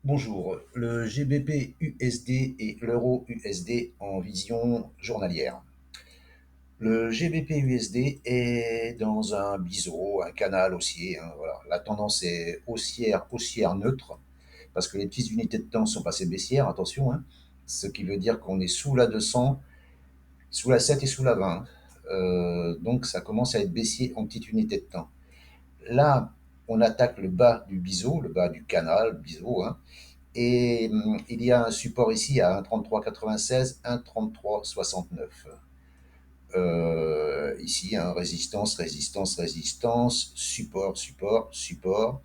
Bonjour, le GBP USD et l'euro USD en vision journalière. Le GBP USD est dans un biseau, un canal haussier, hein, voilà. La tendance est haussière neutre, parce que les petites unités de temps sont passées baissières, attention, hein, ce qui veut dire qu'on est sous la 200, sous la 7 et sous la 20. Donc ça commence à être baissier en petites unités de temps. Là, on attaque le bas du biseau, le bas du canal, biseau, hein. Et il y a un support ici à 1,3396, 1,3369. Ici, hein, résistance, résistance, résistance, support, support, support.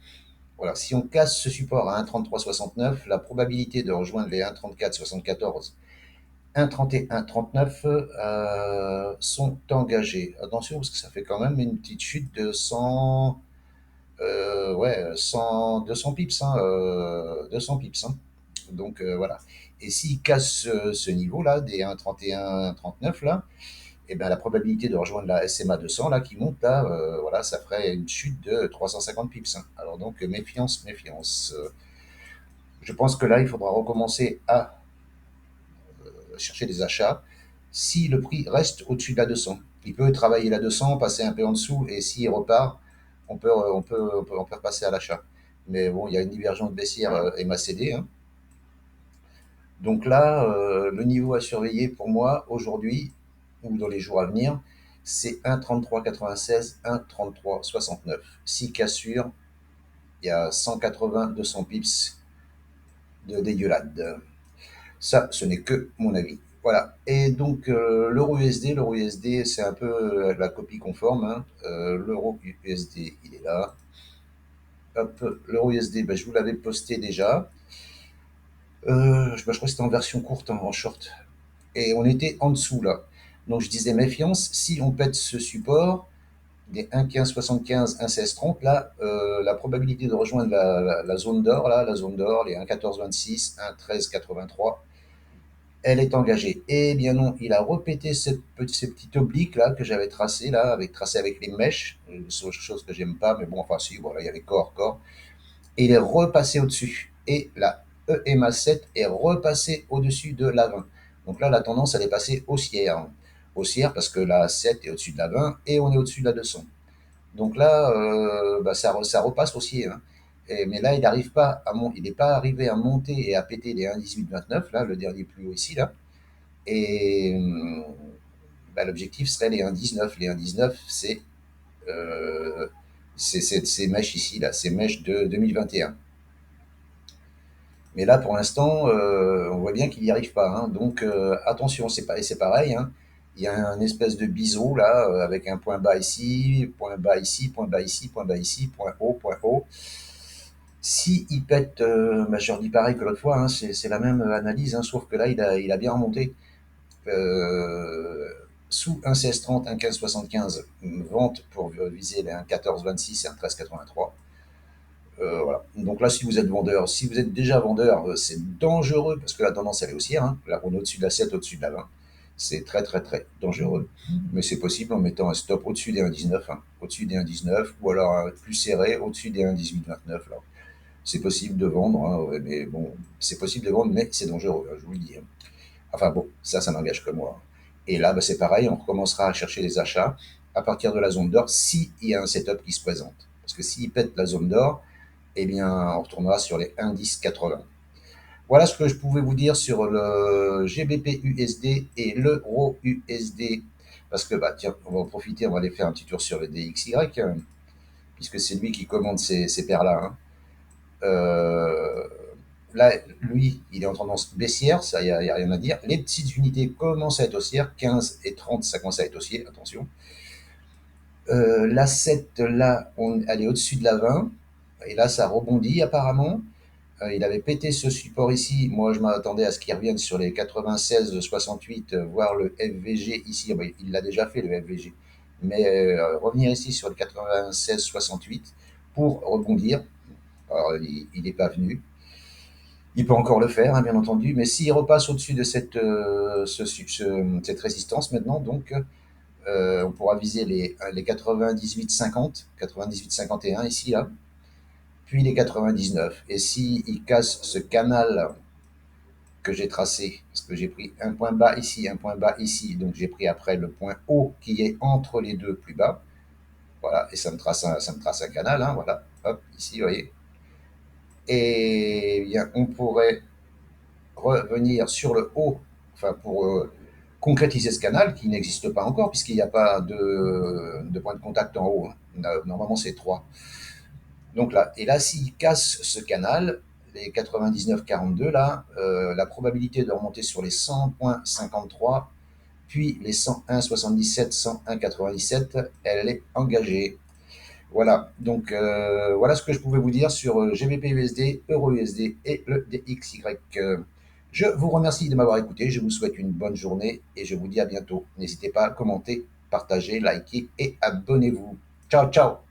Voilà, si on casse ce support à 1,3369, la probabilité de rejoindre les 1,3474, 1,3139 sont engagées. Attention, parce que ça fait quand même une petite chute de 100, ouais, 100, 200 pips, hein, 200 pips, hein. Donc voilà. Et s'il casse ce niveau-là, des 1,31, 39 là, et ben la probabilité de rejoindre la SMA 200 là qui monte là, voilà, ça ferait une chute de 350 pips, hein. Alors donc méfiance, méfiance. Je pense que là, il faudra recommencer à chercher des achats si le prix reste au-dessus de la 200. Il peut travailler la 200, passer un peu en dessous, et s'il repart, on peut repasser à l'achat. Mais bon, il y a une divergence baissière MACD, hein. Donc là, le niveau à surveiller pour moi aujourd'hui ou dans les jours à venir, c'est 1,3396, 1,3369. Si cassure, il y a 180, 200 pips de dégueulade. Ça, ce n'est que mon avis. Voilà. Et donc, l'euro USD, c'est un peu la copie conforme, hein. L'euro USD, il est là. Hop, l'euro USD, ben, je vous l'avais posté déjà. Je crois que c'était en version courte, hein, en short. Et on était en dessous là. Donc je disais méfiance, si on pète ce support des 1,1575, 1,1630, là, la probabilité de rejoindre la zone d'or, là, la zone d'or, les 1,1426, 1,1383, elle est engagée. Eh bien non, il a répété ces petites obliques là que j'avais tracées là, tracé avec les mèches, chose que j'aime pas, mais bon, enfin si, voilà, il y a les corps, et il est repassé au-dessus. Et la EMA7 est repassée au-dessus de la 20. Donc là, la tendance, elle est passée haussière. Haussière parce que la 7 est au-dessus de la 20 et on est au-dessus de la 200. Donc là, bah, ça repasse haussier, hein. Mais là, il n'est pas arrivé à monter et à péter les 1,1829, là, le dernier plus haut ici, là. Et bah, l'objectif serait les 1,19. Les 1,19, euh, c'est ces mèches ici, là, ces mèches de 2021. Mais là, pour l'instant, on voit bien qu'il n'y arrive pas, hein. Donc attention, c'est pareil, hein. Il y a un espèce de biseau là, avec un point bas ici, point bas ici, point bas ici, point bas ici, point haut, point haut. Si il pète, bah, je redis pareil que l'autre fois, hein, c'est la même analyse, hein, sauf que là, il a bien remonté. Euh, Sous un 16,30, un 15,75, vente pour viser les 1,14,26 et un 13,83. Voilà. Donc là, si vous êtes vendeur, si vous êtes déjà vendeur, c'est dangereux parce que la tendance elle est haussière, hein. Là, on est au-dessus de la 7, au-dessus de la 20. C'est très très très dangereux. Mais c'est possible en mettant un stop au-dessus des 1,19, hein, au-dessus des 1,19 ou alors plus serré au-dessus des 1,1829. Là. C'est possible de vendre, hein, ouais, mais bon, c'est possible de vendre, mais c'est dangereux, hein, je vous le dis, hein. Enfin bon, ça n'engage que moi. Et là, bah, c'est pareil, on recommencera à chercher les achats à partir de la zone d'or s'il y a un setup qui se présente. Parce que s'il pète la zone d'or, eh bien, on retournera sur les indices 80. Voilà ce que je pouvais vous dire sur le GBP USD et l'euro USD. Parce que, bah, tiens, on va en profiter, on va aller faire un petit tour sur le DXY, hein, puisque c'est lui qui commande ces paires-là, hein. Euh, Là, lui, il est en tendance baissière, ça, il n'y a rien à dire. Les petites unités commencent à être haussières, 15 et 30, ça commence à être haussier, attention. La 7, là, elle est au-dessus de la 20, et là, ça rebondit apparemment. Il avait pété ce support ici. Moi, je m'attendais à ce qu'il revienne sur les 96,68, voire le FVG ici. Ah ben, il l'a déjà fait, le FVG. Mais revenir ici sur le 96,68 pour rebondir. Alors, il n'est pas venu. Il peut encore le faire, hein, bien entendu. Mais s'il repasse au-dessus de cette résistance maintenant, donc, on pourra viser les 98,50, 98,51 ici, là. puis les 99. Et s'il casse ce canal que j'ai tracé, parce que j'ai pris un point bas ici, un point bas ici, donc j'ai pris après le point haut qui est entre les deux plus bas, voilà, et ça me trace un canal, hein, voilà, hop, ici, vous voyez. Et bien, on pourrait revenir sur le haut, enfin pour concrétiser ce canal qui n'existe pas encore puisqu'il n'y a pas de point de contact en haut, hein. Normalement c'est 3. Donc là, et là s'il casse ce canal, les 99,42 là, la probabilité de remonter sur les 100,53 puis les 101,77, 101,97, elle est engagée. Voilà, donc voilà ce que je pouvais vous dire sur GBP USD, Euro USD et le DXY. Je vous remercie de m'avoir écouté, je vous souhaite une bonne journée et je vous dis à bientôt. N'hésitez pas à commenter, partager, liker et abonnez-vous. Ciao, ciao!